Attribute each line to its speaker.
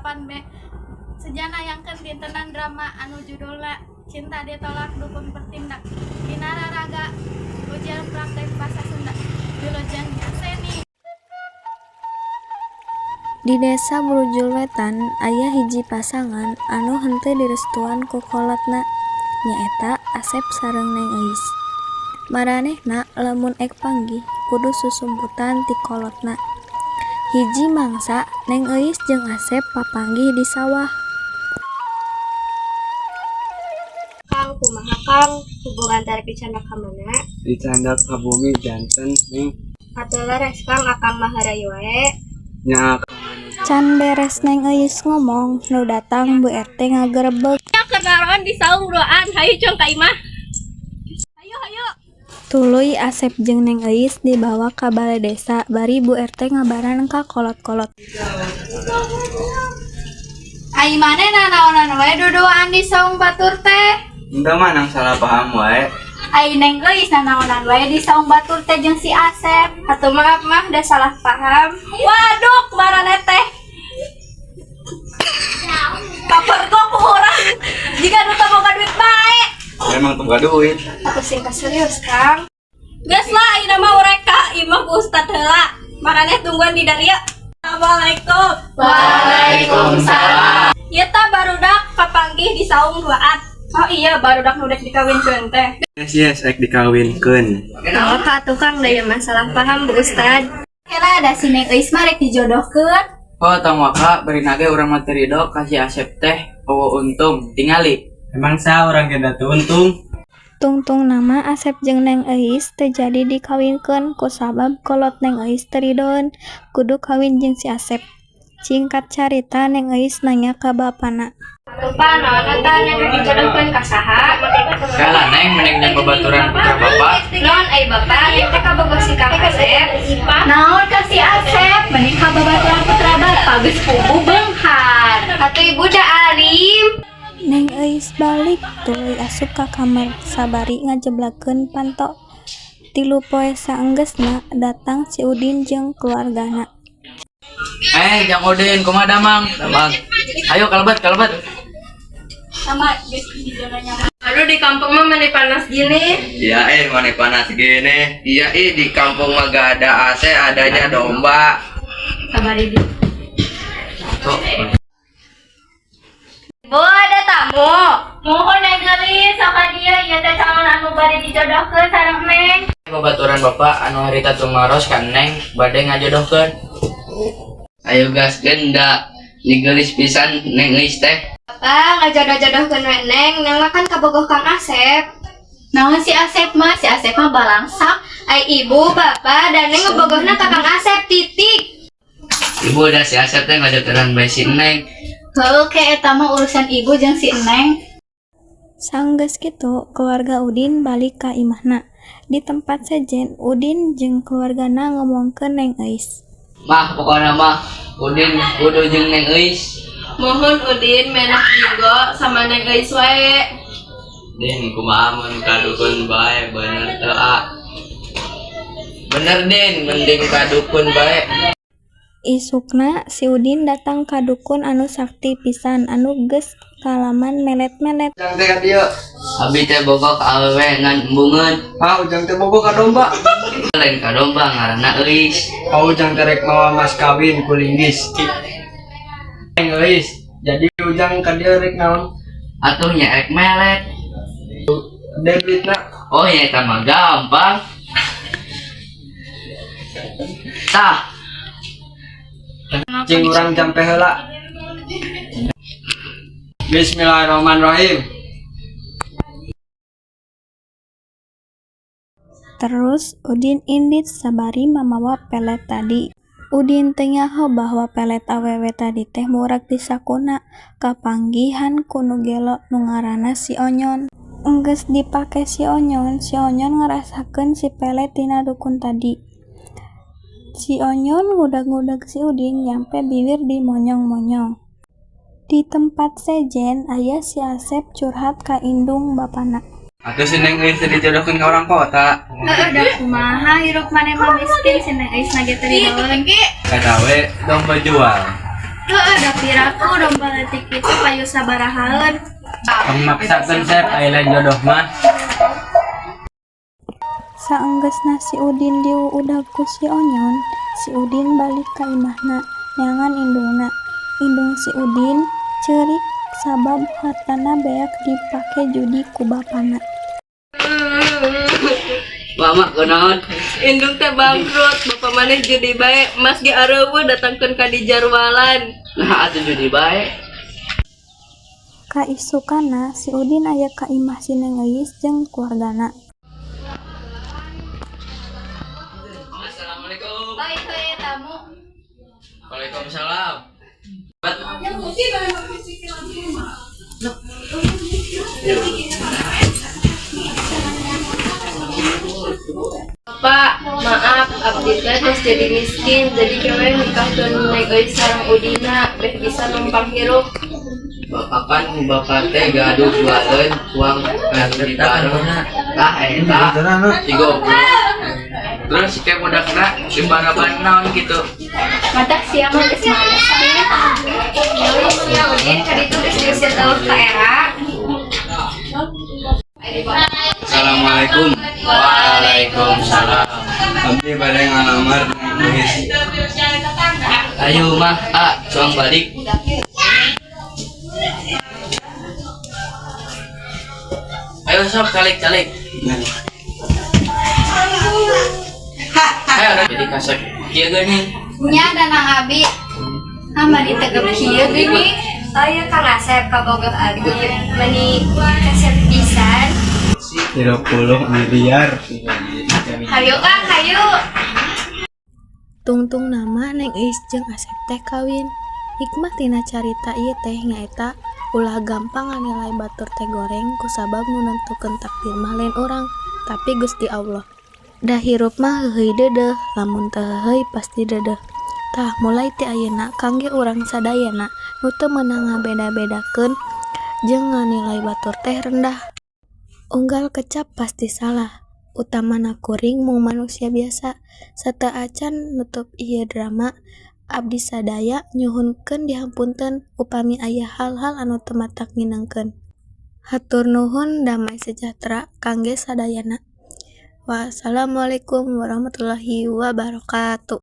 Speaker 1: papan be sejana yangkeun dintenan drama anu judulna Cinta Ditolak Dukun Bertindak dina raraga ujian praktek bahasa Sunda Wilujeng Seni.
Speaker 2: Di desa Brujul Wetan aya hiji pasangan anu henteu direstuan ku kolotna nyaeta Asep sareng Neng Eis. Maranehna lamun ek panggih kudu susumputan ti kolotna. Hiji mangsa Neng Eis jeung Asep papanggih di sawah.
Speaker 3: Kang kumaha Kang hubungan tarik dicanda ka mana?
Speaker 4: Dicanda ka bumi janten ning
Speaker 3: Atuh leres Kang akang maharayu wae.
Speaker 4: nya
Speaker 2: Can beres Neng Eis ngomong, nu datang Bu RT ngagerebeg.
Speaker 3: Kenaron di saung doaan, hayu cong ka imah. Hayu.
Speaker 2: Tuluy Asep jeung Neng Eis dibawa ka balai desa bari Bu RT ngabaran ka kolot-kolot.
Speaker 1: Ai manehna naonan wae duduaan di saung batur teh.
Speaker 4: Enda mah nang salah paham wae.
Speaker 1: Ai Neng Eis naonan wae di saung batur teh jeung si Asep.
Speaker 3: Atuh maaf mah da salah paham. Waduh, maraneh teh. Kapergo ku urang. Jika nu teu boga duit bae.
Speaker 4: Memang tunggu duit.
Speaker 3: Aku sing serius Kang. Geus lah ayeuna mah urek ka imah ku Ustad heula. Maraneh tungguan di darieu. Assalamualaikum.
Speaker 1: Waalaikumsalam.
Speaker 3: Ieu teh barudak papanggih di saung duaan. Oh iya, barudak nu dek dikawinkeun teh.
Speaker 4: Yes, ek dikawinkeun.
Speaker 3: Nah, ka tukang da masalah paham Bu Ustad.
Speaker 1: Kela ada si Neng Eis mah rek dijodohkeun.
Speaker 4: Oh, tong waka beri nage urang mah teu ridho kasih Asep teh eueuh untung tingali. Emang sa urang ge da untung?
Speaker 2: Tungtung nama Asep jeung Neng Eis teu jadi dikawinkeun ku sabab kolot Neng Eis teu ridhoeun kudu kawin jeung si Asep. Singkat carita Neng Eis nanya ka bapana.
Speaker 3: Lupa naon eta nya dijodohkeun ka saha?
Speaker 4: Kala neng mending dan babaturan putra bapak.
Speaker 3: Naon ai Bapak? Teh ka boga si Kang Asep.
Speaker 1: Naon ka si Asep mending ka babaturan putra bapak geus puguh beunghar.
Speaker 3: Atuh ibu da alim.
Speaker 2: Neng Eis balik tuluy asup ka kamar sabari ngajeblakeun panto. 3 poe saenggeusna datang si Udin jeung keluargana.
Speaker 4: Jang Udin kumaha damang? Damang. Ayo kalebat.
Speaker 1: Sama geus hijaunya nyaman.
Speaker 3: Aduh di kampung mah mani panas gini.
Speaker 5: Iya mana panas gini. Iya di kampung mah gak ada AC, adanya domba.
Speaker 1: Sabar di.
Speaker 3: Bu ada tamu.
Speaker 1: Mohon Neng Eis sok dia ieu teh calon anu bade dijodohkeun sareng Neng.
Speaker 4: Babaturan bapak anu harita tumaros kan neng bade ngajodohkeun.
Speaker 5: Ayo gas genda. Nigelis pisan Neng Eis teh.
Speaker 3: Bapak ngajodoh-jodohkeun we Neng, Neng mah kan kabogoh Kang Asep.
Speaker 1: Naon si Asep mah balangsak.
Speaker 3: Ai ibu, bapak, dan Neng ngebogohna ka Kang Asep titik.
Speaker 5: Ibu udah si Asep teh ngajodohan bae si Neng.
Speaker 1: Heuh ke eta mah urusan ibu jeung si Neng.
Speaker 2: Sanggeus kitu keluarga Udin balik ka imahna. Di tempat sejen Udin jeung keluargana ngomongkeun Neng Eis.
Speaker 5: Mah pokoknya mah Udin kudu jeung Neng Eis.
Speaker 3: Mohon Udin menak juga sama Neng Eis wae.
Speaker 5: Din kumaha mun kadukun bae bener teu a. Bener Din, mending kadukun bae.
Speaker 2: Isukna si Udin datang ka dukun anu sakti pisan anu geus kalaman melet-melet.
Speaker 5: Ujang teh ka dieu. Abi teh boga ka awewe ngan embungeun.
Speaker 4: Ujang teh boga ka domba.
Speaker 5: Lain ka domba ngaranna Eis.
Speaker 4: Ujang teh rek mawa mas kawin ku linggis. Neng Eis, jadi ujang ka dieu rek naon?
Speaker 5: Atuh nya ek melet.
Speaker 4: Debitna.
Speaker 5: Oh ya eta mah gampang. Tah,
Speaker 4: Cing urang jampe heula. Bismillahirrahmanirrahim.
Speaker 2: Terus Udin indit sabari mamawa pelet tadi. Udin teh nyaho bahwa pelet awewe tadi teh murag di sakuna kapanggihan ku nu gelo nu ngaranna si Onyon. Enggeus dipake si Onyon ngerasakeun si pelet tina dukun tadi. Si Onyon ngudag-ngudag si Udin nyampe bibir di monyong-monyong. Di tempat sejen aya si Asep curhat ka indung bapana.
Speaker 4: Atuh si Neng Eis dijodohkeun ka orang kota.
Speaker 1: Udah kumaha hirup maneh mah miskin si Neng Eis nage teu ridhoeun.
Speaker 4: Kada we domba jual.
Speaker 1: Ada piraku domba letik itu payu sabarahaeun.
Speaker 4: Memaksakan Sep ailan jodoh mah.
Speaker 2: Saenggeusna si Udin diudag ku si Onyon, si Udin balik ka imahna, nyangan indungna. Indung si Udin ceurik sabab hartana beak dipake judi ku bapana.
Speaker 5: Mama kunaon?
Speaker 3: Indung teh bangkrut, bapak maneh judi bae, mas ge areueuh datangkeun ka di jarwalan.
Speaker 5: Nah atuh judi bae.
Speaker 2: Kaisukana si Udin aya ka imah si Neng Eis jeung keluargana.
Speaker 5: Assalamualaikum.
Speaker 1: Baik tamu.
Speaker 5: Waalaikumsalam.
Speaker 3: Pak, maaf, abdi teh tos jadi miskin, jadi kewe nikahkeun Neng Eis sareng Udina, beh bisa numpang hirup.
Speaker 5: Bapak kan bapak teh gaduh jualan uang di bareng. Tah eta. Tigo. Terus kayak budakna di baraban naon gitu.
Speaker 3: Matak siang mah geus manes teh. Ya Udin ka ditu geus diusir taus ka era.
Speaker 5: Assalamualaikum. Waalaikumsalam.
Speaker 6: Abdi bade ngalamar Neng Eis.
Speaker 5: Ayo mah, coang balik. Ayo sok calik. Ayo jadi kasek kieu geuning.
Speaker 1: Nya danang abi. Hamba ditegep kieu gini.
Speaker 3: Aya Kang Asep kabogoh abdi meni kasep pisan.
Speaker 6: 30 miliar.
Speaker 3: Hayu Kang, hayu.
Speaker 2: Tungtung nama Neng Eis jeung Asep teh kawin. Hikmah tina carita ieu teh nyaeta ulah gampang nganilai batur teh goreng kusabab nu nentukeun takdir mah lain urang, tapi Gusti Allah. Da hirup mah heuheuy deudeuh, lamun teu heuheuy pasti deudeuh. Tah mulai ti ayeuna kangge urang sadayana nu teu meunang ngabeda-bedakeun jeung nganilai batur teh rendah. Unggal kecap pasti salah, utamana kuring mung manusia biasa. Sateu acan nutup ieu drama, abdi sadaya nyuhunkeun dihampunten upami aya hal-hal anu teu matak nginengkeun. Hatur nuhun, damai sejahtera kangge sadayana. Wassalamualaikum warahmatullahi wabarakatuh.